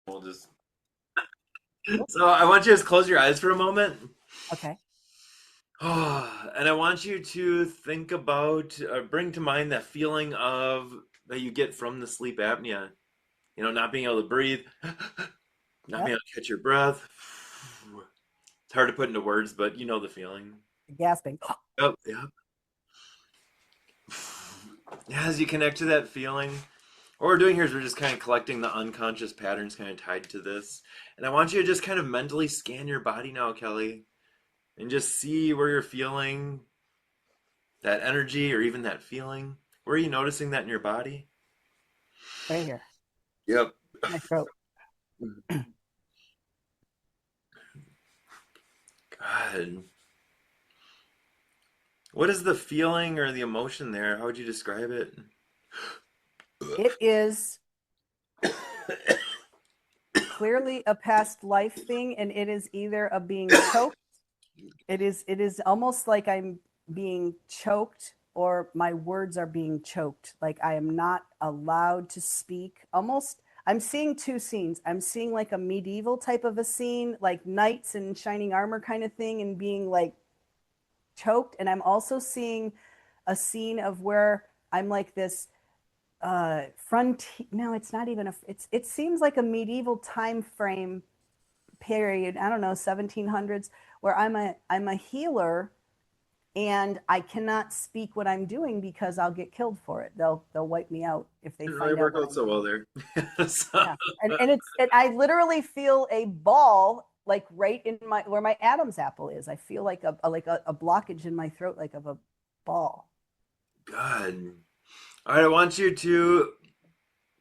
We'll just. So I want you to just close your eyes for a moment. Okay. And I want you to think about, bring to mind that feeling of that you get from the sleep apnea. You know, not being able to breathe, not being Yep. able to catch your breath. It's hard to put into words, but you know the feeling. Gasping. Yep, yep. Yeah, as you connect to that feeling, what we're doing here is we're just kind of collecting the unconscious patterns kind of tied to this. And I want you to just kind of mentally scan your body now, Kelly, and just see where you're feeling that energy or even that feeling. Where are you noticing that in your body? Right here. Yep. My throat. God. What is the feeling or the emotion there? How would you describe it? It is clearly a past life thing, and it is either a being choked. It is almost like I'm being choked or my words are being choked. Like I am not allowed to speak. Almost I'm seeing two scenes. I'm seeing like a medieval type of a scene, like knights in shining armor kind of thing, and being like choked. And I'm also seeing a scene of where I'm like this front. No, it's not even a, it seems like a medieval time frame period. I don't know, 1700s, where I'm a healer, and I cannot speak what I'm doing because I'll get killed for it. They'll wipe me out if they Didn't really find out work what out I'm so well doing. there. So, Yeah. And I literally feel a ball like right in my where my Adam's apple is. I feel like a blockage in my throat, like of a ball. God. All right, I want you to,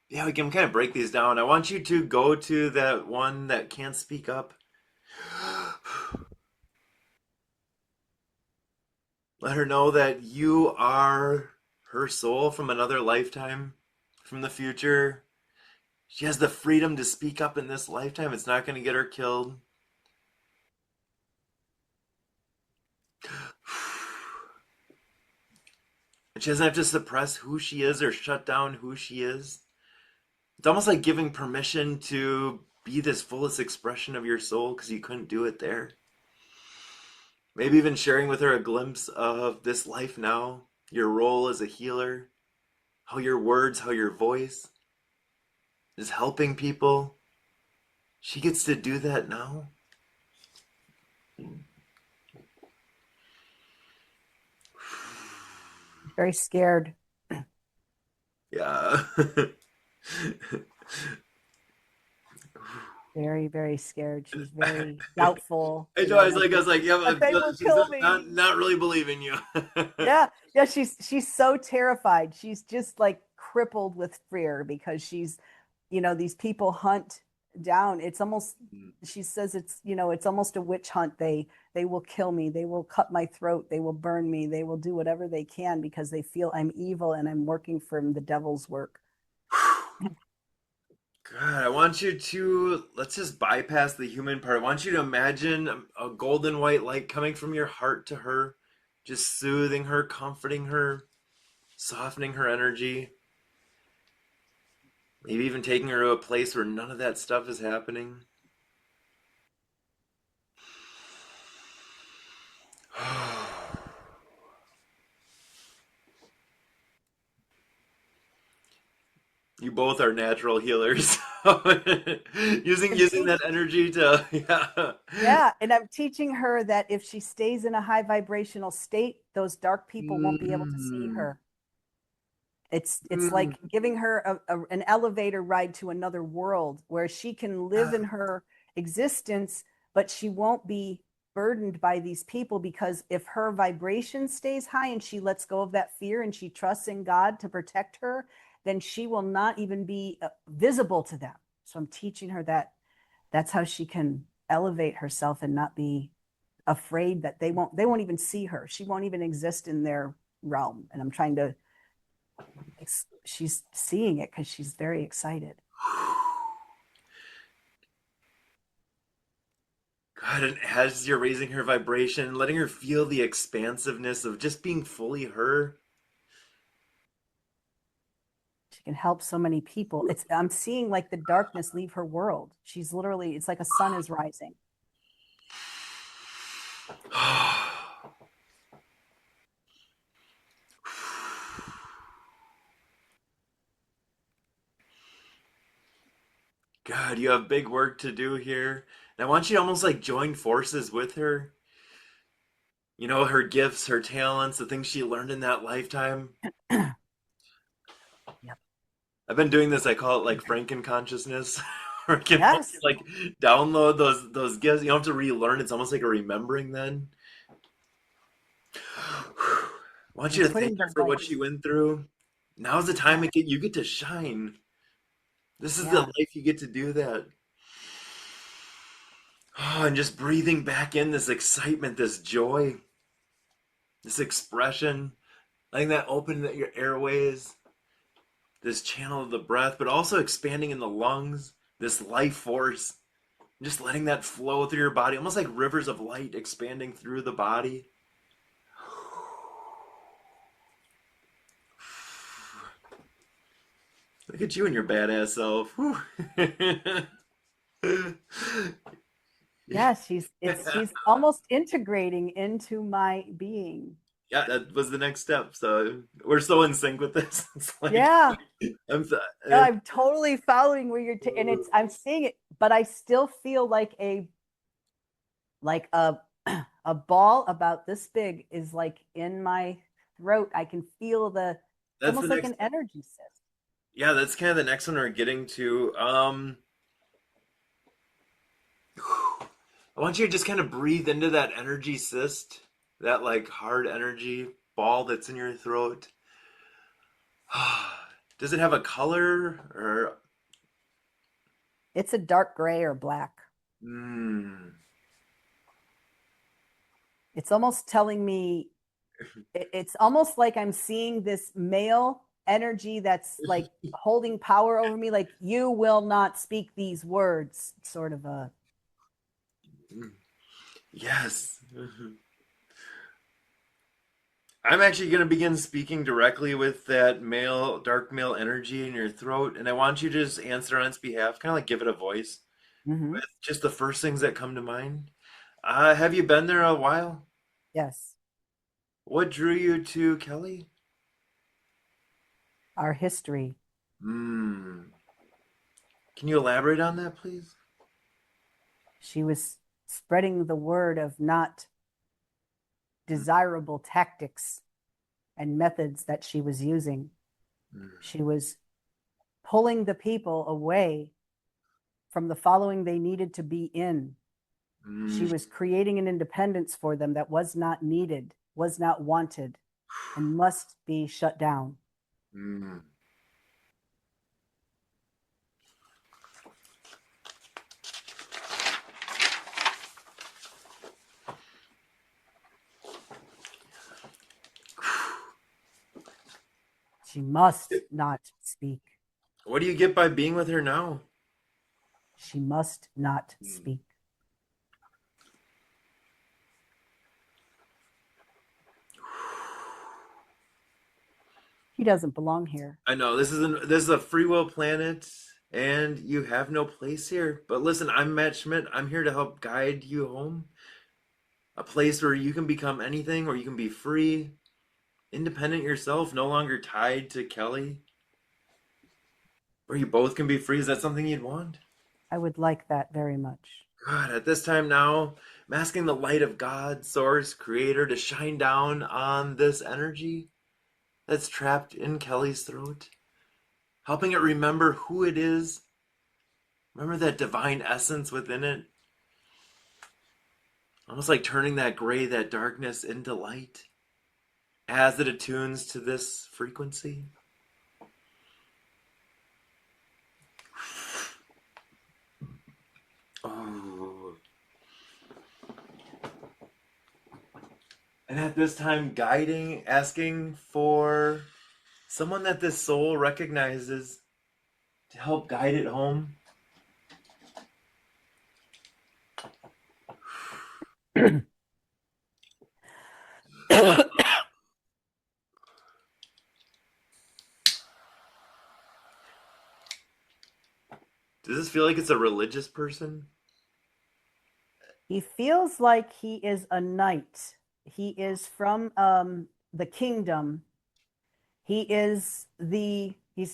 yeah, we can kind of break these down. I want you to go to that one that can't speak up. Let her know that you are her soul from another lifetime, from the future. She has the freedom to speak up in this lifetime. It's not going to get her killed. And she doesn't have to suppress who she is or shut down who she is. It's almost like giving permission to be this fullest expression of your soul because you couldn't do it there. Maybe even sharing with her a glimpse of this life now, your role as a healer, how your words, how your voice is helping people. She gets to do that now. Very scared. Yeah. Very, very scared. She's very doubtful, I know. like I was like, yeah, that they will she's kill not me. really believing you. Yeah, yeah, she's so terrified. She's just like crippled with fear because these people hunt down. It's almost she says it's almost a witch hunt. They will kill me. They will cut my throat. They will burn me. They will do whatever they can because they feel I'm evil and I'm working for the devil's work. God, I want you to let's just bypass the human part. I want you to imagine a golden white light coming from your heart to her, just soothing her, comforting her, softening her energy. Maybe even taking her to a place where none of that stuff is happening. You both are natural healers. Using And that energy to yeah. yeah, and I'm teaching her that if she stays in a high vibrational state, those dark people won't be able to see Mm, her. It's mm, like giving her an elevator ride to another world where she can live in her existence, but she won't be burdened by these people because if her vibration stays high and she lets go of that fear and she trusts in God to protect her, then she will not even be visible to them. So I'm teaching her that that's how she can elevate herself and not be afraid that they won't even see her. She won't even exist in their realm. And I'm trying to she's seeing it because she's very excited. God, and as you're raising her vibration, letting her feel the expansiveness of just being fully her. She can help so many people. I'm seeing like the darkness leave her world. She's literally, it's like a sun is rising. God, you have big work to do here. And I want you to almost like join forces with her. You know, her gifts, her talents, the things she learned in that lifetime. Yep. I've been doing this, I call it like Franken consciousness. Where you can only, Yes. like download those gifts. You don't have to relearn. It's almost like a remembering then. I want you And to thank putting her the for light. what she went through. Now's the time you get to shine. This is the Yeah. life you get to do that. Oh, and just breathing back in this excitement, this joy, this expression, letting that open your airways, this channel of the breath, but also expanding in the lungs, this life force, just letting that flow through your body, almost like rivers of light expanding through the body. Look at you and your badass self. Yes, she's almost integrating into my being. Yeah, that was the next step. So we're so in sync with this. It's like Yeah. I'm so, No, I'm totally following where you're and I'm seeing it, but I still feel like like a a ball about this big is like in my throat. I can feel it's that's the almost like next. an energy cyst. Yeah, that's kind of the next one we're getting to. I want you to just kind of breathe into that energy cyst, that like hard energy ball that's in your throat. Does it have a color or? It's a dark gray or black. Mm, It's almost telling me it's almost like I'm seeing this male energy that's like holding power over me, like you will not speak these words, sort of a yes. I'm actually going to begin speaking directly with that male, dark male energy in your throat, and I want you to just answer on its behalf, kind of like give it a voice mm-hmm. with just the first things that come to mind. Have you been there a while? Yes. What drew you to Kelly? Our history. Hmm. Can you elaborate on that, please? She was spreading the word of not desirable tactics and methods that she was using. Mm, She was pulling the people away from the following they needed to be in. She mm, was creating an independence for them that was not needed, was not wanted, and must be shut down. mm. She must not speak. What do you get by being with her now? She must not Mm. speak. He doesn't belong here. I know this is a free will planet, and you have no place here. But listen, I'm Matt Schmidt. I'm here to help guide you home, a place where you can become anything, where you can be free, independent yourself, no longer tied to Kelly, where you both can be free. Is that something you'd want? I would like that very much. God, at this time now, I'm asking the light of God, Source, Creator, to shine down on this energy that's trapped in Kelly's throat, helping it remember who it is. Remember that divine essence within it. Almost like turning that gray, that darkness into light as it attunes to this frequency. Oh. And at this time, guiding, asking for someone that this soul recognizes to help guide it home. Does this feel like it's a religious person? He feels like he is a knight. He is from the kingdom. He's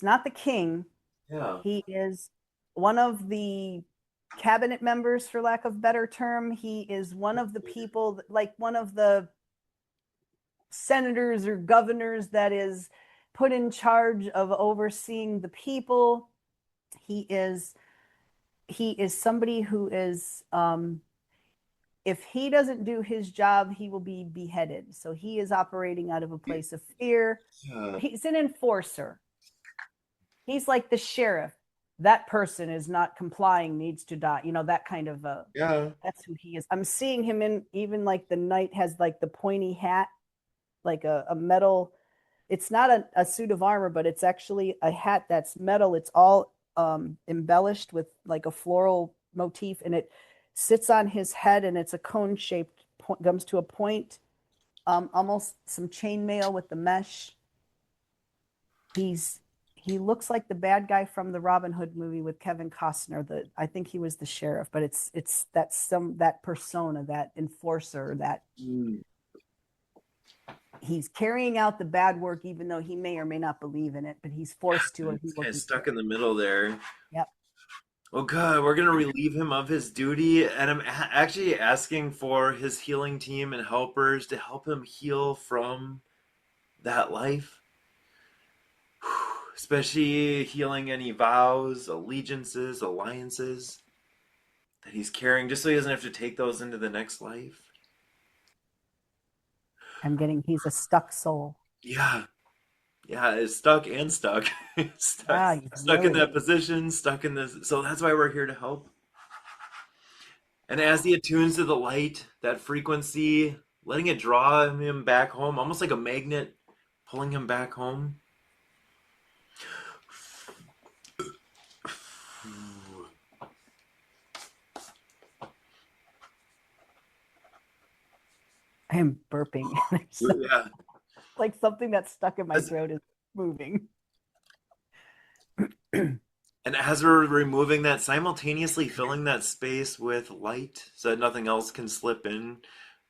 not the king. Yeah. He is one of the cabinet members, for lack of better term. He is one of the people, like one of the senators or governors that is put in charge of overseeing the people. He is somebody who is if he doesn't do his job, he will be beheaded. So he is operating out of a place of fear. Yeah. He's an enforcer. He's like the sheriff. That person is not complying, needs to die. You know, that kind of Yeah. that's who he is. I'm seeing him in, even like the knight has like the pointy hat, like a metal. It's not a suit of armor, but it's actually a hat that's metal. It's all embellished with like a floral motif, and it sits on his head, and it's a cone shaped, comes to a point, almost some chainmail with the mesh. He's he looks like the bad guy from the Robin Hood movie with Kevin Costner. I think he was the sheriff, but it's that persona, that enforcer, that Mm. he's carrying out the bad work, even though he may or may not believe in it, but he's forced to, or he It's will kind of do stuck it. in the middle there. Yep. Oh God, we're gonna relieve him of his duty, and I'm actually asking for his healing team and helpers to help him heal from that life. Especially healing any vows, allegiances, alliances that he's carrying, just so he doesn't have to take those into the next life. I'm getting he's a stuck soul. Yeah, yeah, it's stuck and stuck. stuck, Yeah, he's stuck in really that position, stuck in this. So that's why we're here to help. And as he attunes to the light, that frequency, letting it draw him back home, almost like a magnet pulling him back home. I am burping. Yeah. Like something that's stuck in my As, throat is moving. and as we're removing that, simultaneously filling that space with light so that nothing else can slip in.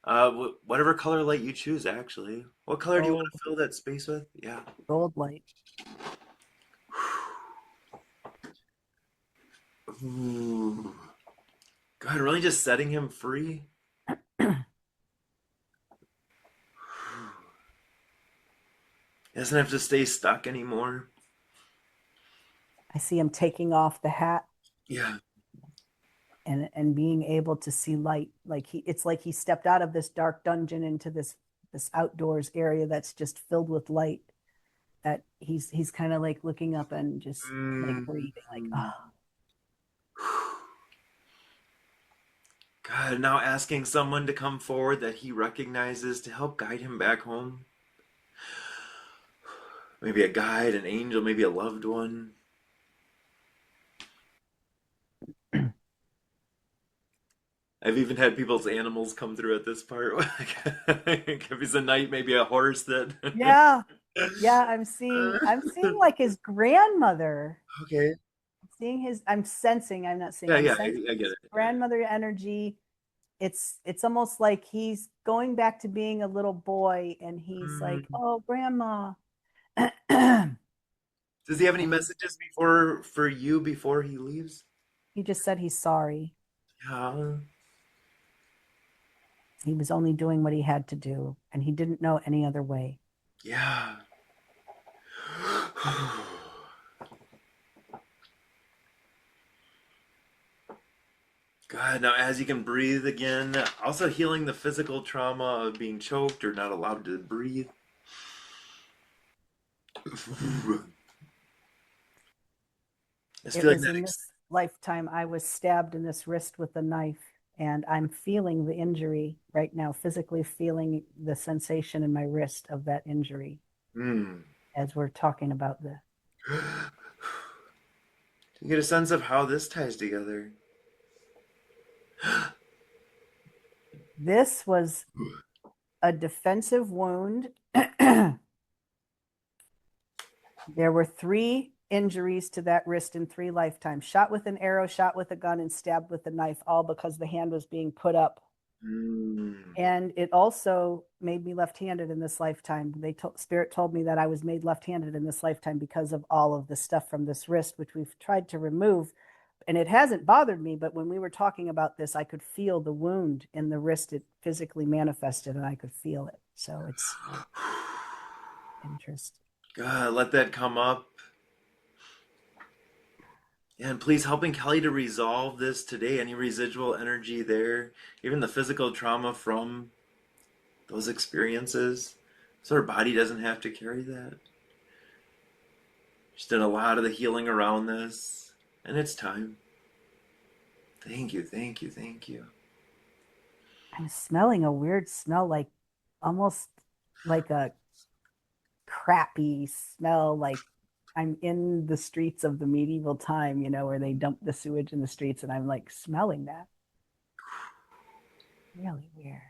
Whatever color light you choose, actually. What color do you want Gold, to fill that space with? Yeah. gold light. Ooh. God, really just setting him free? He doesn't have to stay stuck anymore. I see him taking off the hat Yeah. and being able to see light. It's like he stepped out of this dark dungeon into this outdoors area that's just filled with light. That he's kind of like looking up and just like Mm. breathing, like, oh. God, now asking someone to come forward that he recognizes to help guide him back home. Maybe a guide, an angel, maybe a loved one. I've even had people's animals come through at this part. If he's a knight, maybe a horse that. Yeah, yeah. I'm seeing like his grandmother. Okay. I'm sensing, I'm not seeing, Yeah, I'm yeah, sensing I get his it. grandmother energy. It's almost like he's going back to being a little boy, and he's like, Mm. oh, grandma. Does he have any And messages before for you before he leaves? he just said he's sorry. Yeah. He was only doing what he had to do, and he didn't know any other way. Yeah. God, now as you can breathe again, also healing the physical trauma of being choked or not allowed to breathe. Just It feeling was that. in this lifetime I was stabbed in this wrist with a knife, and I'm feeling the injury right now, physically feeling the sensation in my wrist of that injury Mm. as we're talking about this. You get a sense of how this ties together. This was a defensive wound. There were 3 injuries to that wrist in 3 lifetimes. Shot with an arrow, shot with a gun, and stabbed with a knife, all because the hand was being put up. And it also made me left-handed in this lifetime. Spirit told me that I was made left-handed in this lifetime because of all of the stuff from this wrist, which we've tried to remove. And it hasn't bothered me, but when we were talking about this, I could feel the wound in the wrist. It physically manifested, and I could feel it. So it's interesting. God, let that come up. And please helping Kelly to resolve this today. Any residual energy there, even the physical trauma from those experiences, so her body doesn't have to carry that. She's done a lot of the healing around this, and it's time. Thank you, thank you, thank you. I'm smelling a weird smell, like almost like a crappy smell, like I'm in the streets of the medieval time, where they dump the sewage in the streets, and I'm like smelling that. Really weird.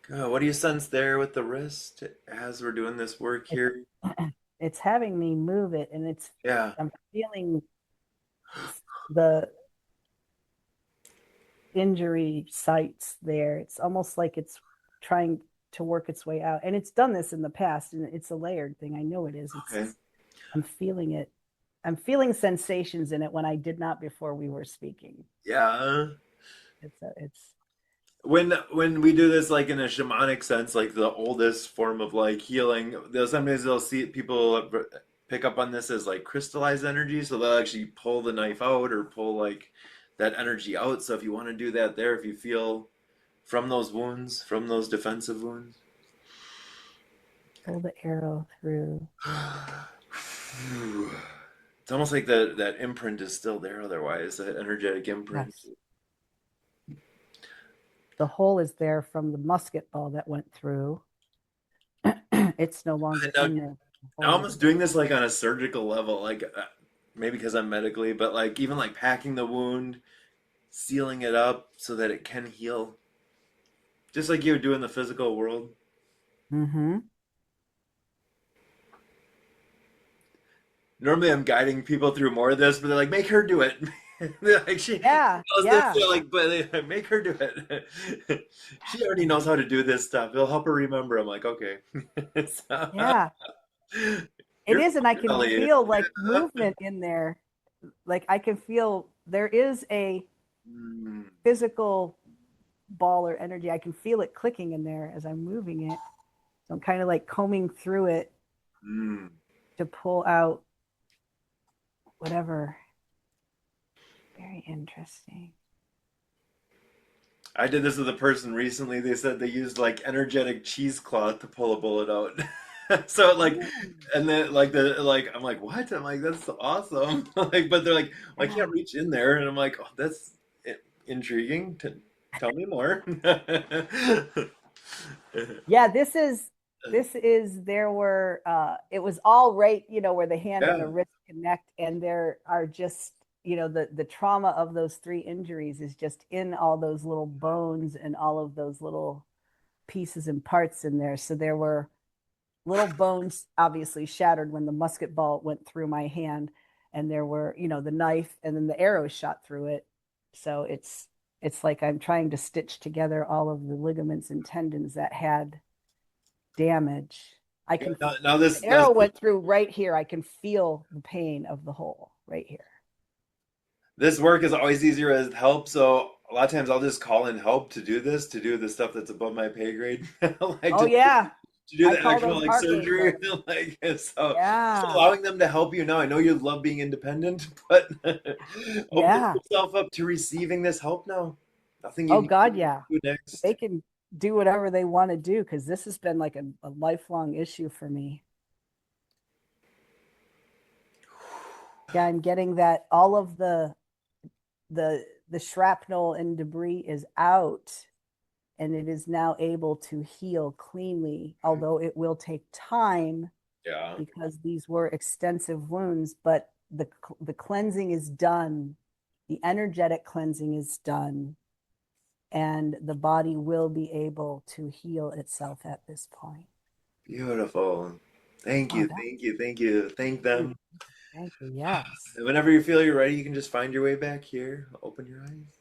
God, what do you sense there with the wrist as we're doing this work here? It's having me move it, and Yeah. I'm feeling the injury sites there. It's almost like it's trying to work its way out, and it's done this in the past, and it's a layered thing. I know it is. Okay. I'm feeling it. I'm feeling sensations in it when I did not before we were speaking. Yeah. It's When we do this like in a shamanic sense, like the oldest form of like healing, sometimes they'll see people pick up on this as like crystallized energy, so they'll actually pull the knife out or pull like that energy out. So if you want to do that there, if you feel from those wounds, from those defensive wounds, pull the arrow through. it's almost like that imprint is still there otherwise, that energetic imprint. Yes. The hole is there from the musket ball that went through. It's no longer in there. I'm almost doing this like on a surgical level, like maybe because I'm medically, but like even like packing the wound, sealing it up so that it can heal, just like you would do in the physical world. Mm-hmm. Normally, I'm guiding people through more of this, but they're like, "Make her do it." Like she knows this, they're like, but make her do it. She already knows how to do this stuff. It'll help her remember. I'm like, okay. Yeah. It is, and I can feel like movement in there. Like I can feel there is a physical ball or energy. I can feel it clicking in there as I'm moving it. So I'm kind of like combing through it to pull out whatever. Very interesting. I did this with a person recently. They said they used like energetic cheesecloth to pull a bullet out. So like, and then I'm like, what? I'm like, that's awesome. Like, but they're like, well, I can't reach in there, and I'm like, oh, that's intriguing. Tell me more. Yeah, this is there were it was all right, where the hand and the wrist connect, and there are just the trauma of those 3 injuries is just in all those little bones and all of those little pieces and parts in there. So there were little bones obviously shattered when the musket ball went through my hand, and there were the knife, and then the arrow shot through it. So it's like I'm trying to stitch together all of the ligaments and tendons that had damage. I can now this the arrow went through right here. I can feel the pain of the hole right here. This work is always easier as help, so a lot of times I'll just call in help to do the stuff that's above my pay grade. Like to do the actual like surgery. Like so allowing them to help you now. I know you love being independent, but open yourself up to receiving this help now. Nothing you do next. They can do whatever they want to do, because this has been like a lifelong issue for me. Yeah, I'm getting that all of the shrapnel and debris is out, and it is now able to heal cleanly, although it will take time Yeah. because these were extensive wounds, but the cleansing is done. The energetic cleansing is done, and the body will be able to heal itself at this point. Beautiful. Thank Oh, you, thank you, thank you. Thank them. thank you. Yes. And whenever you feel you're ready, you can just find your way back here. Open your eyes.